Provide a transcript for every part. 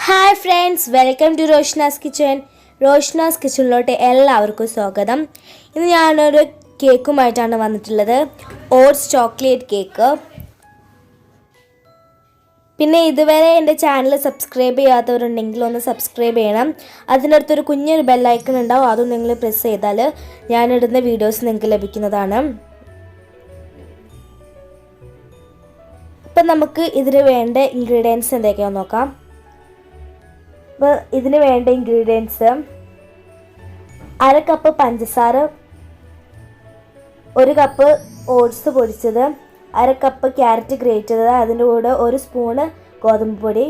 Hi friends, welcome to Roshna's kitchen. Roshna's കിച്ചണിലോട്ട് എല്ലാവർക്കും സ്വാഗതം. ഇന്ന് ഞാനൊരു കേക്കുമായിട്ടാണ് വന്നിട്ടുള്ളത്, ഓട്സ് ചോക്ലേറ്റ് കേക്ക്. പിന്നെ ഇതുവരെ എൻ്റെ ചാനൽ സബ്സ്ക്രൈബ് ചെയ്യാത്തവരുണ്ടെങ്കിൽ ഒന്ന് സബ്സ്ക്രൈബ് ചെയ്യണം. അതിനടുത്തൊരു കുഞ്ഞൊരു ബെല്ലൈക്കൺ ഉണ്ടാവും, അതും നിങ്ങൾ പ്രസ് ചെയ്താൽ ഞാനിടുന്ന വീഡിയോസ് നിങ്ങൾക്ക് ലഭിക്കുന്നതാണ്. അപ്പം നമുക്ക് ഇതിന് വേണ്ട ഇൻഗ്രീഡിയൻസ് എന്തൊക്കെയാണെന്ന് നോക്കാം. അപ്പോൾ ഇതിന് വേണ്ട ഇൻഗ്രീഡിയൻസ്: 1/2 കപ്പ് പഞ്ചസാര, 1 കപ്പ് ഓട്സ് പൊടിച്ചത്, 1/2 കപ്പ് ക്യാരറ്റ് ഗ്രേറ്റ് ചെയ്തത്, അതിൻ്റെ കൂടെ 1 സ്പൂണ് ഗോതമ്പ് പൊടി,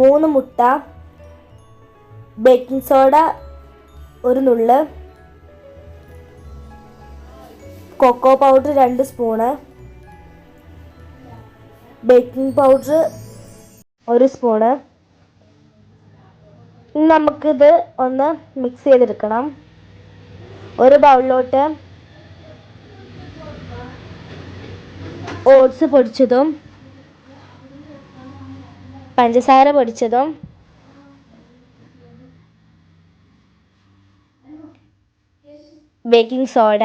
3 മുട്ട, ബേക്കിംഗ് സോഡ 1 നുള്ള്, cocoa powder 2 spoon, baking powder 1 spoon. നമുക്കിത് ഒന്ന് മിക്സ് ചെയ്തെടുക്കണം. ഒരു ബൗളിലോട്ട് ഓട്സ് പൊടിച്ചതും പഞ്ചസാര പൊടിച്ചതും baking soda,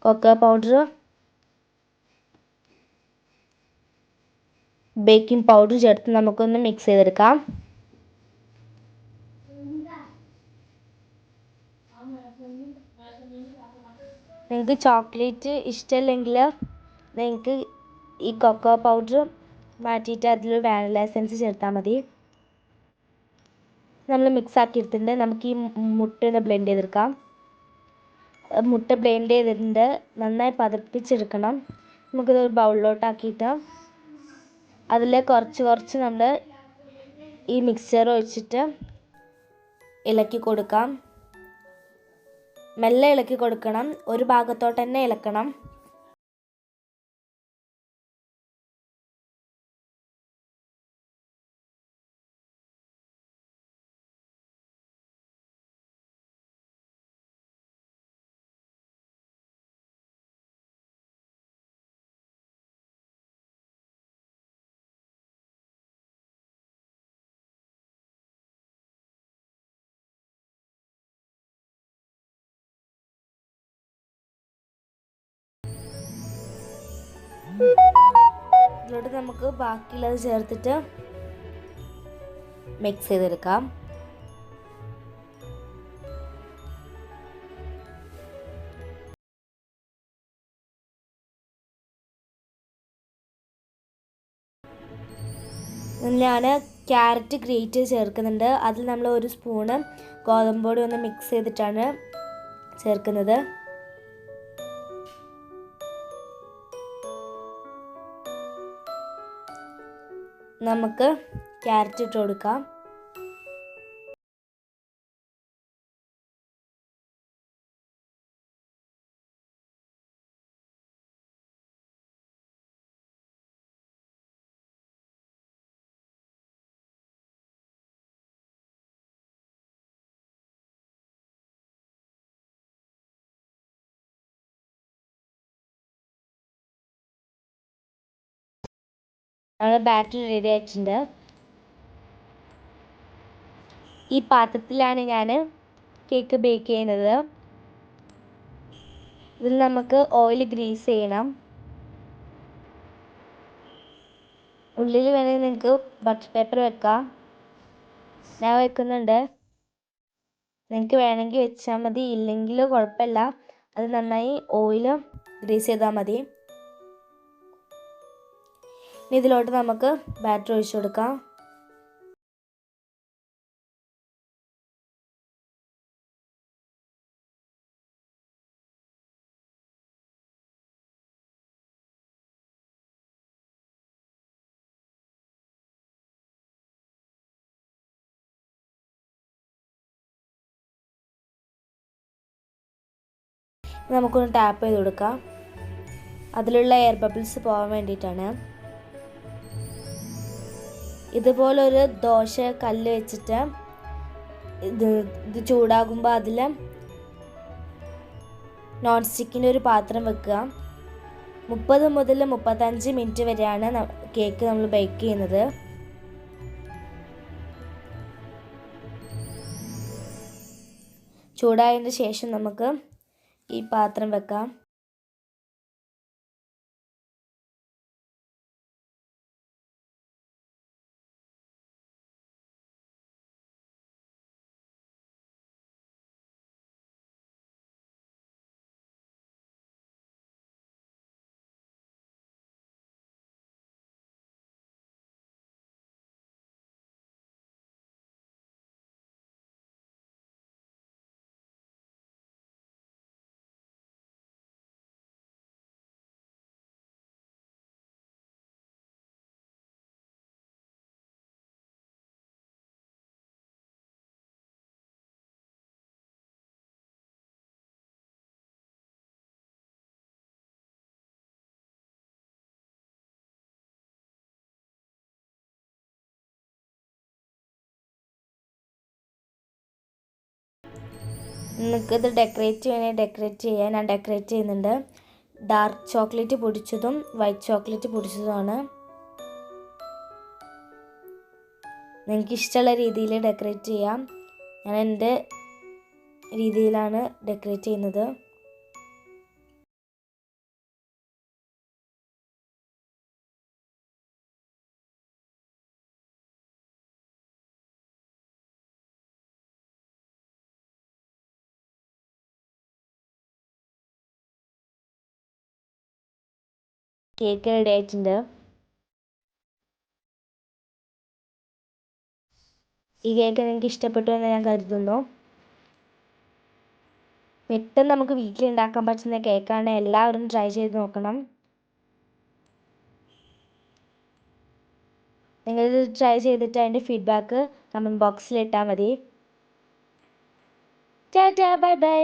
cocoa powder, baking powder ചേർത്ത് നമുക്കൊന്ന് മിക്സ് ചെയ്തെടുക്കാം. നിങ്ങൾക്ക് ചോക്ലേറ്റ് ഇഷ്ടമല്ലെങ്കിൽ നിങ്ങൾക്ക് ഈ കൊക്കോ പൗഡർ മാറ്റിയിട്ട് അതിൽ വാനില എസൻസ് ചേർത്താൽ മതി. നമ്മൾ മിക്സ് ആക്കി എടുത്തിട്ടുണ്ട്. നമുക്ക് ഈ മുട്ട ഒന്ന് ബ്ലെൻഡ് ചെയ്തെടുക്കാം. മുട്ട ബ്ലെൻഡ് ചെയ്തിട്ടുണ്ട്, നന്നായി പതപ്പിച്ചെടുക്കണം. നമുക്കിതൊരു ബൗളിലോട്ടാക്കിയിട്ട് അതിൽ കുറച്ച് നമ്മൾ ഈ മിക്സ്ചർ ഒഴിച്ചിട്ട് ഇളക്കി കൊടുക്കാം. മെല്ലെ ഇളക്കി കൊടുക്കണം, ഒരു ഭാഗത്തോട്ട് തന്നെ ഇളക്കണം. ഇതിലോട്ട് നമുക്ക് ബാക്കിയുള്ളത് ചേർത്തിട്ട് മിക്സ് ചെയ്തെടുക്കാം. ഞാൻ ക്യാരറ്റ് ഗ്രേറ്റ് ചേർക്കുന്നുണ്ട്. അതിൽ നമ്മൾ 1 സ്പൂണ് ഗോതമ്പ് പൊടി ഒന്ന് മിക്സ് ചെയ്തിട്ടാണ് ചേർക്കുന്നത്. നമുക്ക് ക്യാരറ്റ് ഇട്ട് കൊടുക്കാം. നമ്മുടെ ബാറ്റർ റെഡി ആയിട്ടുണ്ട്. ഈ പാത്രത്തിലാണ് ഞാൻ കേക്ക് ബേക്ക് ചെയ്യുന്നത്. ഇതിൽ നമുക്ക് ഓയിൽ ഗ്രീസ് ചെയ്യണം. ഉള്ളിൽ വേണമെങ്കിൽ നിങ്ങൾക്ക് ബട്ടർ പേപ്പർ വെക്കാം. ഞാൻ വെക്കുന്നുണ്ട്. നിങ്ങൾക്ക് വേണമെങ്കിൽ വെച്ചാൽ മതി, ഇല്ലെങ്കിൽ കുഴപ്പമില്ല. അത് നന്നായി ഓയിൽ ഗ്രീസ് ചെയ്താൽ മതി. ഇനി ഇതിലോട്ട് നമുക്ക് ബാറ്റർ ഒഴിച്ചു കൊടുക്കാം. നമുക്കൊന്ന് ടാപ്പ് ചെയ്ത് കൊടുക്കാം. അതിലുള്ള എയർ ബബിൾസ് പോകാൻ വേണ്ടിയിട്ടാണ്. ഇതുപോലൊരു ദോശ കല്ല് വെച്ചിട്ട് ഇത് ചൂടാകുമ്പോൾ അതിൽ നോൺ സ്റ്റിക്കിൻ്റെ ഒരു പാത്രം വെക്കുക. 30 മുതൽ 35 മിനിറ്റ് വരെയാണ് കേക്ക് നമ്മൾ ബേക്ക് ചെയ്യുന്നത്. ചൂടായതിന് ശേഷം നമുക്ക് ഈ പാത്രം വെക്കാം. നിങ്ങൾക്കിത് ഡെക്കറേറ്റ് ചെയ്യാൻ ഞാൻ ഡെക്കറേറ്റ് ചെയ്യുന്നുണ്ട്. ഡാർക്ക് ചോക്ലേറ്റ് പൊടിച്ചതും വൈറ്റ് ചോക്ലേറ്റ് പൊടിച്ചതുമാണ്. നിങ്ങൾക്ക് ഇഷ്ടമുള്ള രീതിയിൽ ഡെക്കറേറ്റ് ചെയ്യാം. ഞാൻ എൻ്റെ രീതിയിലാണ് ഡെക്കറേറ്റ് ചെയ്യുന്നത്. കേക്ക് റെഡി ആയിട്ടുണ്ട്. ഈ കേക്ക് നിങ്ങൾക്ക് ഇഷ്ടപ്പെട്ടു എന്ന് ഞാൻ കരുതുന്നു. പെട്ടെന്ന് നമുക്ക് വീട്ടിലുണ്ടാക്കാൻ പറ്റുന്ന കേക്കാണ്. എല്ലാവരും ട്രൈ ചെയ്ത് നോക്കണം. നിങ്ങളിത് ട്രൈ ചെയ്തിട്ട് അതിൻ്റെ ഫീഡ്ബാക്ക് കമൻറ്റ് ബോക്സിൽ ഇട്ടാൽ മതി. Tata, bye bye.